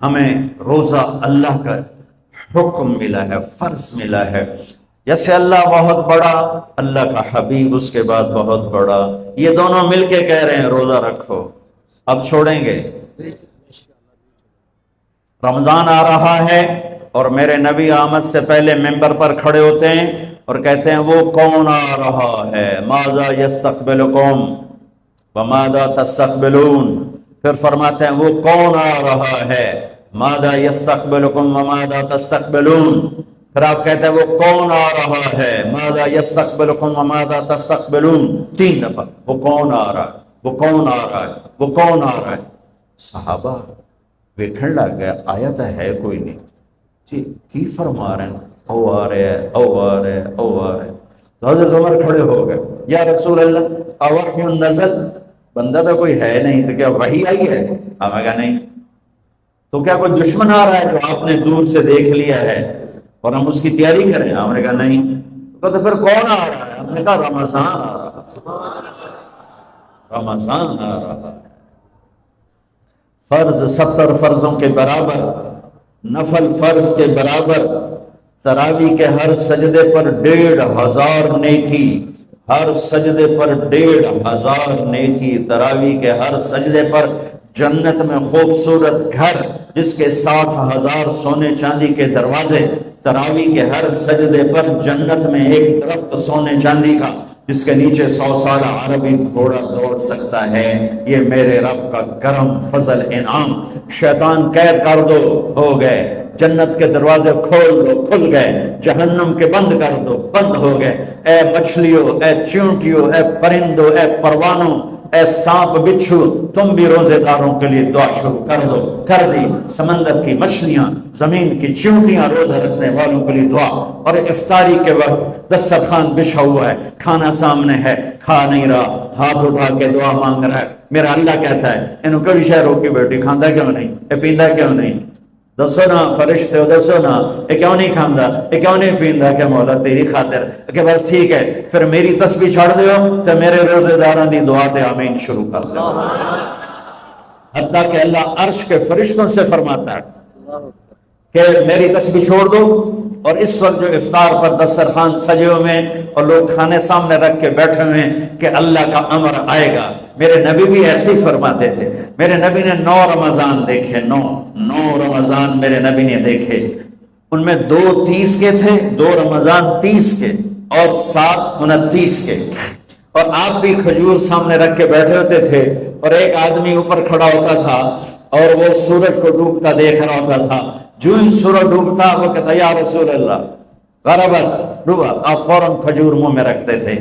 ہمیں روزہ اللہ کا حکم ملا ہے، فرض ملا ہے۔ جیسے اللہ بہت بڑا، اللہ کا حبیب اس کے بعد بہت بڑا، یہ دونوں مل کے کہہ رہے ہیں روزہ رکھو۔ اب چھوڑیں گے؟ رمضان آ رہا ہے اور میرے نبی آمد سے پہلے ممبر پر کھڑے ہوتے ہیں اور کہتے ہیں وہ کون آ رہا ہے، ماذا یستقبلکم وماذا تستقبلون۔ پھر فرماتے ہیں وہ کون آ رہا ہے، ماذا یستقبلکم وماذا تستقبلون۔ پھر آپ کہتے ہیں وہ کون آ رہا ہے، ماذا یستقبلکم وماذا تستقبلون، 3 دفعہ وہ کون آ رہا ہے، وہ کون آ رہا ہے، وہ کون آ رہا ہے۔ صحابہ ویکھن لگ گیا آیت ہے کوئی نہیں جی، کی فرما رہے ہیں، او آ رہے ہیں، او آ رہے ہیں، او آ رہے ہیں۔ تو حضرت عمر کھڑے ہو گئے، یا رسول اللہ اوحی نزل، بندہ تو کوئی ہے نہیں، تو کیا وحی آئی ہے؟ ہمیں کہا نہیں۔ تو کیا کوئی دشمن آ رہا ہے جو آپ نے دور سے دیکھ لیا ہے اور ہم اس کی تیاری کریں؟ ہم نے کہا نہیں۔ تو پھر کون آ رہا ہے؟ ہم نے کہا رمضان آ رہا ہے، رمضان آ رہا ہے۔ فرض 70 فرضوں کے برابر، نفل فرض کے برابر، تراویح کے ہر سجدے پر 1500 نیکی، ہر سجدے پر 1500 نیکی، تراویح کے ہر سجدے پر جنت میں خوبصورت گھر جس کے 60,000 سونے چاندی کے دروازے، تراویح کے ہر سجدے پر جنت میں ایک درخت سونے چاندی کا جس کے نیچے 100 سال عربی گھوڑا دوڑ سکتا ہے۔ یہ میرے رب کا کرم، فضل، انعام۔ شیطان قید کر دو، ہو گئے۔ جنت کے دروازے کھول دو، کھل گئے۔ جہنم کے بند کر دو، بند ہو گئے۔ اے مچھلیوں، اے چونٹیوں، اے پرندوں، اے پروانوں، اے سانپ بچھو، تم بھی روزے داروں کے لیے دعا شروع کر دو۔ کر دی۔ سمندر کی مچھلیاں، زمین کی چیونٹیاں روزہ رکھنے والوں کے لیے دعا۔ اور افطاری کے وقت دسترخوان بچھا ہوا ہے، کھانا سامنے ہے، کھا نہیں رہا، ہاتھ اٹھا کے دعا مانگ رہا ہے۔ میرا اللہ کہتا ہے انہوں کڑی شہ روکی بیٹی، کھاندا کیوں نہیں، اے پیندا کیوں نہیں؟ دسو نا فرشتے ہو، دسو نا یہ کیوں نہیں کھاندا، یہ کیوں نہیں پیندا؟ کہ مولا تیری خاطر، کہ بس ٹھیک ہے پھر میری تسبیح چھڑ دیو تو میرے روزے داراں دی دعا تے آمین شروع کر دو۔ حتیٰ کہ اللہ عرش کے فرشتوں سے فرماتا ہے کہ میری تسبیح چھوڑ دو۔ اور اس وقت جو افطار پر دسترخوان سجے ہوئے ہیں اور لوگ کھانے سامنے رکھ کے بیٹھے ہوئے ہیں کہ اللہ کا امر آئے گا۔ میرے نبی بھی ایسے ہی فرماتے تھے۔ میرے نبی نے 9 رمضان دیکھے، 9 رمضان میرے نبی نے دیکھے۔ ان میں 2 30 کے تھے، 2 رمضان 30 کے اور 7 29 کے۔ اور آپ بھی کھجور سامنے رکھ کے بیٹھے ہوتے تھے اور ایک آدمی اوپر کھڑا ہوتا تھا اور وہ سورج کو ڈوبتا دیکھ رہا ہوتا تھا۔ جو ہی سورج ڈوبتا وہ کہتا یا رسول اللہ غربت، ڈوبا، آپ فوراً کھجور منہ میں رکھتے تھے۔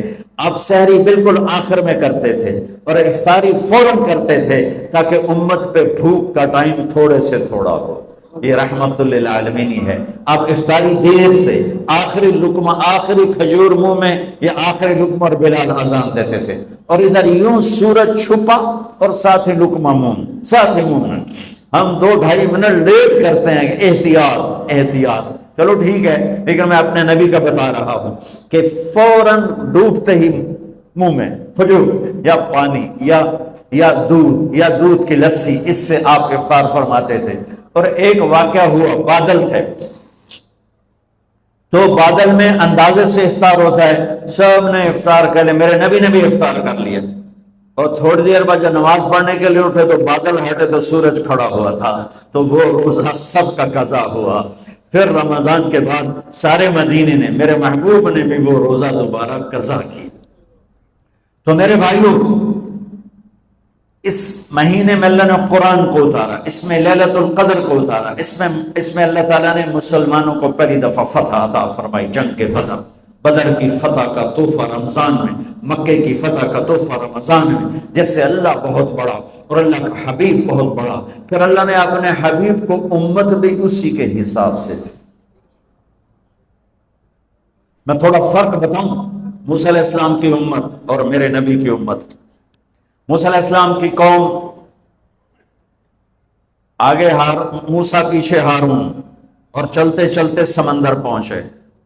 آپ سحری بالکل آخر میں کرتے تھے اور افطاری فوراً کرتے تھے تاکہ امت پہ بھوک کا ٹائم تھوڑے سے تھوڑا ہو۔ یہ رحمت للعالمین ہی ہے۔ آپ افطاری دیر سے، آخری لقمہ، آخری کھجور منہ میں، یا آخری لقمہ اور بلال اذان دیتے تھے، اور ادھر یوں سورج چھپا اور ساتھ ہی لقمہ منہ، ساتھ ہی منہ میں۔ ہم 2-2.5 منٹ لیٹ کرتے ہیں کہ احتیاط احتیاط، چلو ٹھیک ہے، لیکن میں اپنے نبی کا بتا رہا ہوں کہ فوراً ڈوبتے ہی منہ میں کھجور یا پانی یا دودھ کی لسی، اس سے آپ افطار فرماتے تھے۔ اور ایک واقعہ ہوا، بادل تھے تو بادل میں اندازے سے افطار ہوتا ہے، سب نے افطار کر لیا، میرے نبی نے بھی افطار کر لیا۔ اور تھوڑی دیر بعد جب نماز پڑھنے کے لیے اٹھے تو بادل ہٹے تو سورج کھڑا ہوا تھا، تو وہ روزہ سب کا قضا ہوا۔ پھر رمضان کے بعد سارے مدینے نے، میرے محبوب نے بھی وہ روزہ دوبارہ قضا کی۔ تو میرے بھائیوں، اس مہینے میں اللہ نے قرآن کو اتارا، اس میں لیلۃ القدر کو اتارا، اس میں اللہ تعالیٰ نے مسلمانوں کو پہلی دفعہ فتح عطا فرمائی، جنگ کے بدر کی فتح کا تحفہ رمضان میں، مکے کی فتح کا تحفہ رمضان میں۔ جیسے اللہ بہت بڑا اور اللہ کا حبیب بہت بڑا، پھر اللہ نے اپنے حبیب کو امت بھی اسی کے حساب سے دی۔ میں تھوڑا فرق بتاؤں موسیٰ علیہ السلام کی امت اور میرے نبی کی امت۔ موسیٰ علیہ السلام کی قوم آگے موسیٰ پیچھے ہارون، اور چلتے چلتے سمندر پہنچے،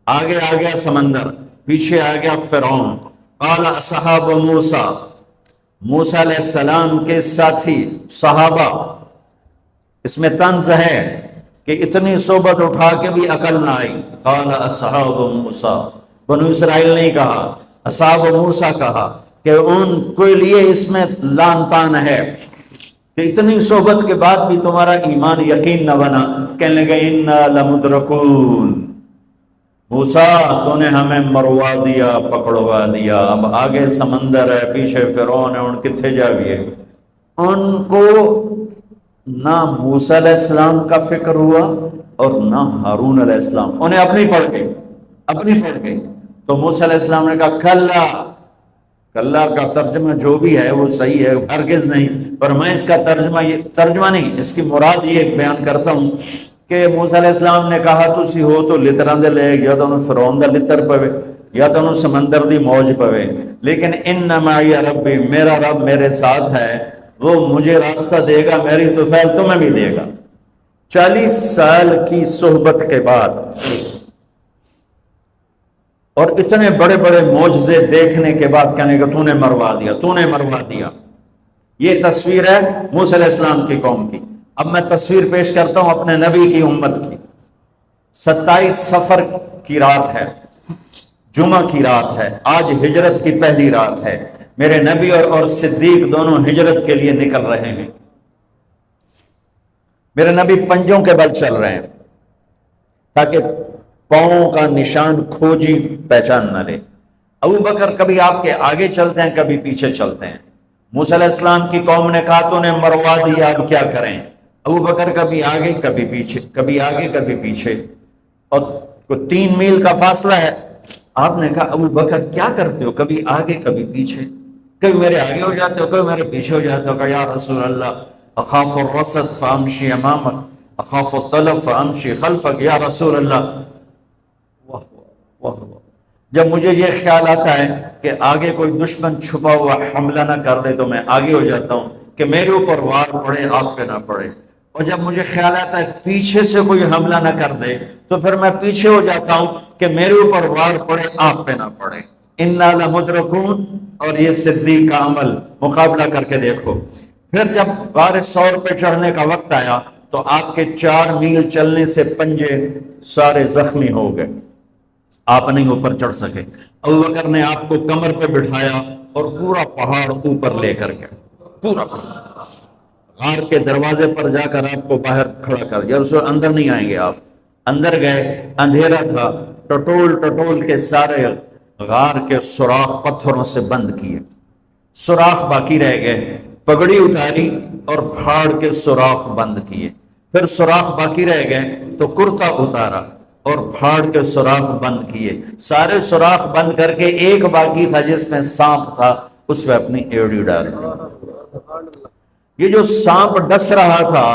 آگے آ گیا سمندر، پیچھے آ گیا فرعون۔ قال اصحاب موسیٰ، موسیٰ علیہ السلام کے ساتھی صحابہ اس میں طنز ہے کہ اتنی صحبت اٹھا کے بھی عقل نہ آئی. قال اصحاب موسیٰ، بنو اسرائیل نہیں کہا، اصحاب موسیٰ کہا، کہ ان کے لیے اس میں لان تان ہے کہ اتنی صحبت کے بعد بھی تمہارا ایمان یقین نہ بنا. کہنے لگے انا لمدرکون، موسیٰ تو نے ہمیں مروا دیا، پکڑوا دیا، اب آگے سمندر ہے، پیچھے فرعون ہے، ان کتنے جاویے. ان کو نہ موسیٰ علیہ السلام کا فکر ہوا اور نہ ہارون علیہ السلام، انہیں اپنی پڑ گئی. تو موسیٰ علیہ السلام نے کہا کلا. کلا کا ترجمہ جو بھی ہے وہ صحیح ہے، ہرگز نہیں، پر میں اس کا ترجمہ نہیں، اس کی مراد یہ بیان کرتا ہوں کہ موسیٰ علیہ السلام نے کہا تسی ہو تو لتراں دے لے، یا تو فرعون دا لتر پوے یا تو سمندر دی موج پوے، لیکن ان معی ربی، میرا رب میرے ساتھ ہے، وہ مجھے راستہ دے گا، میری طفیل تمہیں بھی دے گا. 40 سال کی صحبت کے بعد اور اتنے بڑے بڑے معجزے دیکھنے کے بعد کہنے کہ تو نے مروا دیا. یہ تصویر ہے موسیٰ علیہ السلام کی قوم کی. اب میں تصویر پیش کرتا ہوں اپنے نبی کی امت کی. 27 صفر کی رات ہے، جمعہ کی رات ہے، آج ہجرت کی پہلی رات ہے. میرے نبی اور صدیق دونوں ہجرت کے لیے نکل رہے ہیں. میرے نبی پنجوں کے بل چل رہے ہیں تاکہ پاؤں کا نشان کھوجی پہچان نہ لے. ابو بکر کبھی آپ کے آگے چلتے ہیں، کبھی پیچھے چلتے ہیں. موسیٰ علیہ السلام کی قوم نے کہا تو نے مروا دیا، اب کیا کریں. ابو بکر کبھی آگے کبھی پیچھے، کبھی آگے کبھی پیچھے، اور 3 میل کا فاصلہ ہے. آپ نے کہا ابو بکر کیا کرتے ہو، کبھی آگے کبھی پیچھے، کبھی میرے آگے ہو جاتے ہو کبھی میرے پیچھے ہو جاتے ہو. کہا یا رسول اللہ اخاف الرصد فامشی امامک اخاف الطلب فامشی خلفک. یا رسول اللہ، جب مجھے یہ خیال آتا ہے کہ آگے کوئی دشمن چھپا ہوا حملہ نہ کر دے تو میں آگے ہو جاتا ہوں کہ میرے اوپر وار پڑے، آپ پہ نہ پڑے. اور جب مجھے خیال آتا ہے پیچھے سے کوئی حملہ نہ کر دے تو پھر میں پیچھے ہو جاتا ہوں کہ میرے اوپر وار پڑے، آپ پہ نہ پڑے. انا لمدرکون. اور یہ صدیق کا عمل مقابلہ کر کے دیکھو. پھر جب غار ثور پہ چڑھنے کا وقت آیا تو آپ کے 4 میل چلنے سے پنجے سارے زخمی ہو گئے، آپ نہیں اوپر چڑھ سکے. ابو بکر نے آپ کو کمر پہ بٹھایا اور پورا پہاڑ اوپر لے کر گیا، پورا غار کے دروازے پر جا کر آپ کو باہر کھڑا کر دیا. رسول اندر نہیں آئیں گے. آپ اندر گئے، اندھیرا تھا، ٹٹول کے سارے غار کے سوراخ پتھروں سے بند کیے، سوراخ باقی رہ گئے. پگڑی اتاری اور پھاڑ کے سوراخ بند کیے. پھر سوراخ باقی رہ گئے تو کرتا اتارا اور پھاڑ کے سوراخ بند کیے. سارے سوراخ بند کر کے ایک باقی تھا جس میں سانپ تھا، اس میں اپنی ایڑی ڈال دی. یہ جو سانپ ڈس رہا تھا،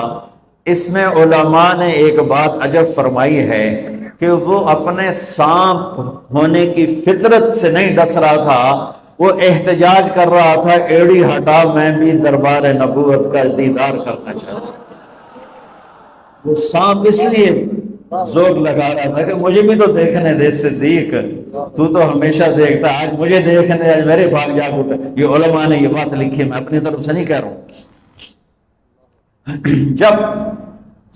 اس میں علماء نے ایک بات عجب فرمائی ہے کہ وہ اپنے سانپ ہونے کی فطرت سے نہیں ڈس رہا تھا، وہ احتجاج کر رہا تھا ایڑی ہٹا، میں بھی دربار نبوت کا دیدار کرنا چاہتا. وہ سانپ اس لیے زور لگا رہا تھا کہ مجھے بھی تو دیکھنے دے صدیق، تو ہمیشہ دیکھتا، آج مجھے دیکھنے، آج میرے بھاگ جاگ اٹھے. یہ علماء نے یہ بات لکھی، میں اپنی طرف سے نہیں کہہ رہا ہوں. جب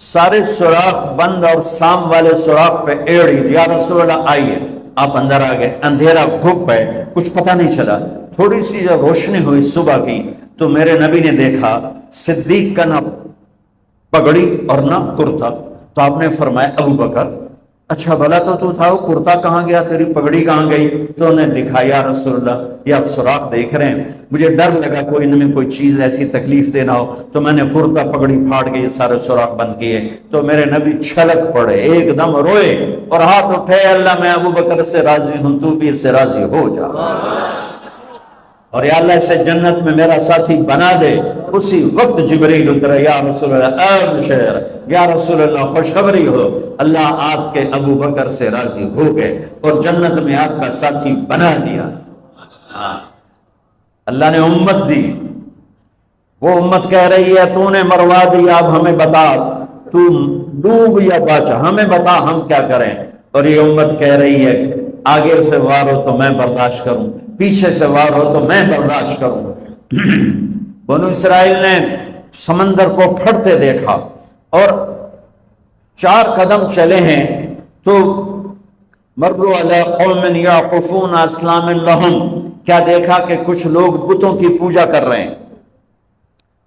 سارے سوراخ بند اور سام والے سوراخ پہ ایڑی، یا رسول اللہ آئیے. آپ اندر آ گئے. اندھیرا گھپ ہے، کچھ پتہ نہیں چلا. تھوڑی سی جب روشنی ہوئی صبح کی تو میرے نبی نے دیکھا صدیق کا نہ پگڑی اور نہ کرتا. تو آپ نے فرمایا ابو بکر اچھا بھلا تو تھا، وہ کرتا کہاں گیا، تیری پگڑی کہاں گئی؟ تو انہوں نے دکھا یا رسول اللہ یہ آپ سوراخ دیکھ رہے ہیں، مجھے ڈر لگا کوئی ان میں کوئی چیز ایسی تکلیف دینا ہو، تو میں نے کرتا پگڑی پھاڑ کے یہ سارے سوراخ بند کیے. تو میرے نبی چھلک پڑے، ایک دم روئے اور ہاتھ اٹھے، اللہ میں ابو بکر سے راضی ہوں، تو بھی اس سے راضی ہو جا، اور یا اللہ اسے جنت میں میرا ساتھی بنا دے. اسی وقت جبریل اترے، یا رسول اللہ ابشر، یا رسول اللہ خوشخبری ہو، اللہ آپ کے ابو بکر سے راضی ہو گئے اور جنت میں آپ کا ساتھی بنا دیا. اللہ نے امت دی. وہ امت کہہ رہی ہے تو نے مروا دیا، اب ہمیں بتا، تو ڈوب یا بچا، ہمیں بتا ہم کیا کریں. اور یہ امت کہہ رہی ہے آگے سے وار ہو تو میں برداشت کروں، پیچھے سے وار ہو تو میں برداشت کروں. بنو اسرائیل نے سمندر کو پھٹتے دیکھا، اور 4 قدم چلے ہیں تو مروا علی قوم یعقفون اسلام لہم، کیا دیکھا کہ کچھ لوگ بتوں کی پوجا کر رہے ہیں،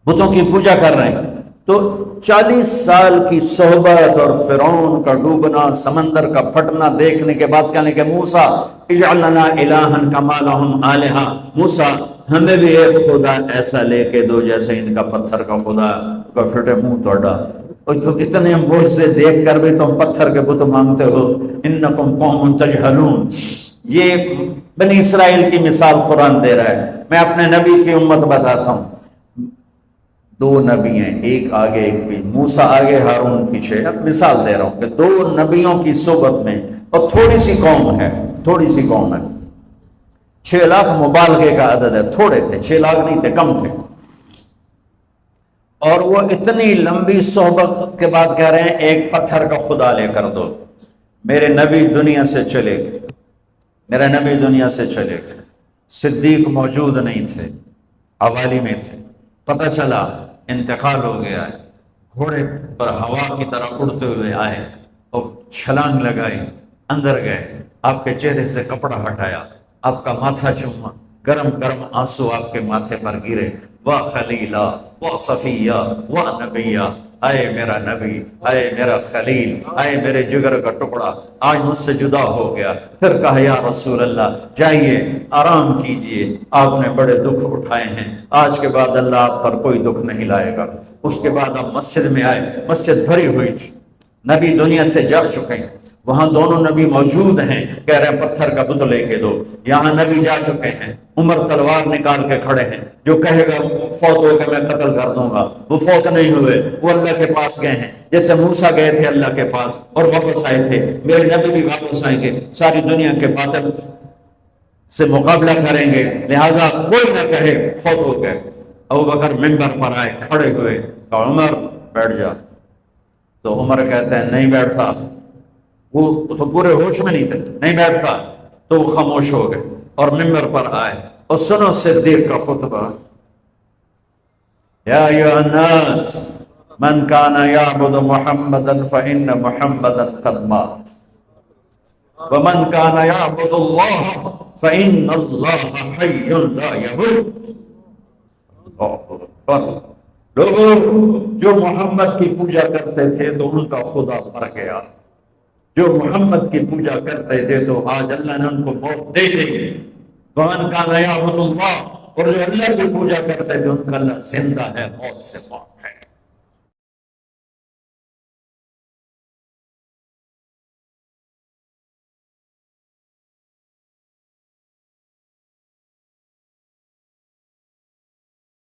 بتوں کی پوجا کر رہے ہیں۔ تو 40 سال کی صحبت اور فرعون کا ڈوبنا، سمندر کا پھٹنا دیکھنے کے بعد کہنے کہ موسیٰ اجعل لنا الہا کما لہم آلہہ، موسیٰ ہمیں بھی ایک خدا ایسا لے کے دو جیسے ان کا پتھر کا خدا کا پھٹے منہ توڑا۔ اور تو اتنے معجزے دیکھ کر بھی تم پتھر کے بت مانگتے ہو، انکم قوم تجہلون۔ یہ بنی اسرائیل کی مثال قرآن دے رہا ہے۔ میں اپنے نبی کی امت بتاتا ہوں، 2 نبی ہیں، ایک آگے ایک بھی، موسیٰ آگے ہارون پیچھے۔ اب مثال دے رہا ہوں کہ 2 نبیوں کی صحبت میں، اور تھوڑی سی قوم ہے، تھوڑی سی قوم ہے، 6 لاکھ مبالغے کا عدد ہے، تھوڑے تھے، 6 لاکھ نہیں تھے، کم تھے۔ اور وہ اتنی لمبی صحبت کے بعد کہہ رہے ہیں ایک پتھر کا خدا لے کر دو۔ میرے نبی دنیا سے چلے گئے، میرے نبی دنیا سے چلے گئے، صدیق موجود نہیں تھے، حوالی میں تھے۔ پتہ چلا انتقال ہو گیا ہے، گھوڑے پر ہوا کی طرح اڑتے ہوئے آئے اور چھلانگ لگائی، اندر گئے، آپ کے چہرے سے کپڑا ہٹایا، آپ کا ماتھا چوما، گرم گرم آنسو آپ کے ماتھے پر گرے۔ واہ خلیلہ، واہ صفیہ، واہ نبیہ، اے میرا نبی، اے میرا خلیل، اے میرے جگر کا ٹکڑا، آج مجھ سے جدا ہو گیا۔ پھر کہا یا رسول اللہ جائیے آرام کیجئے، آپ نے بڑے دکھ اٹھائے ہیں، آج کے بعد اللہ آپ پر کوئی دکھ نہیں لائے گا۔ اس کے بعد آپ مسجد میں آئے، مسجد بھری ہوئی تھی، نبی دنیا سے جا چکے ہیں، وہاں دونوں نبی موجود ہیں، کہہ رہے ہیں پتھر کا بت لے کے دو۔ یہاں نبی جا چکے ہیں، عمر تلوار نکال کے کھڑے ہیں، جو کہے گا فوت ہو کے میں قتل کر دوں گا، وہ فوت نہیں ہوئے، وہ اللہ کے پاس گئے ہیں، جیسے موسیٰ گئے تھے اللہ کے پاس اور واپس آئے تھے، میرے نبی بھی واپس آئیں گے، ساری دنیا کے باطل سے مقابلہ کریں گے، لہٰذا کوئی نہ کہے فوت ہو گئے۔ ابوبکر منبر پر آئے، کھڑے ہوئے، کہا عمر بیٹھ جا، تو عمر کہتے ہیں نہیں بیٹھتا، وہ تو پورے ہوش میں نہیں تھے، نہیں بیٹھتا، تو وہ خاموش ہو گئے اور منبر پر آئے اور سنو صدیق کا خطبہ، یا ایھا الناس من کان یعبد محمدا فإن محمدا قد مات ومن کان یعبد اللہ فإن اللہ حی لا یموت۔ لوگوں جو محمد کی پوجا کرتے تھے تو ان کا خدا مر گیا، جو محمد کی پوجا کرتے تھے تو آج اللہ نے ان کو موت دے دی۔ وَمَنْ كَانَ يَعْبُدُ اللَّهَ، اور جو اللہ کی پوجا کرتے تھے ان کا اللہ زندہ ہے، موت سے پاک۔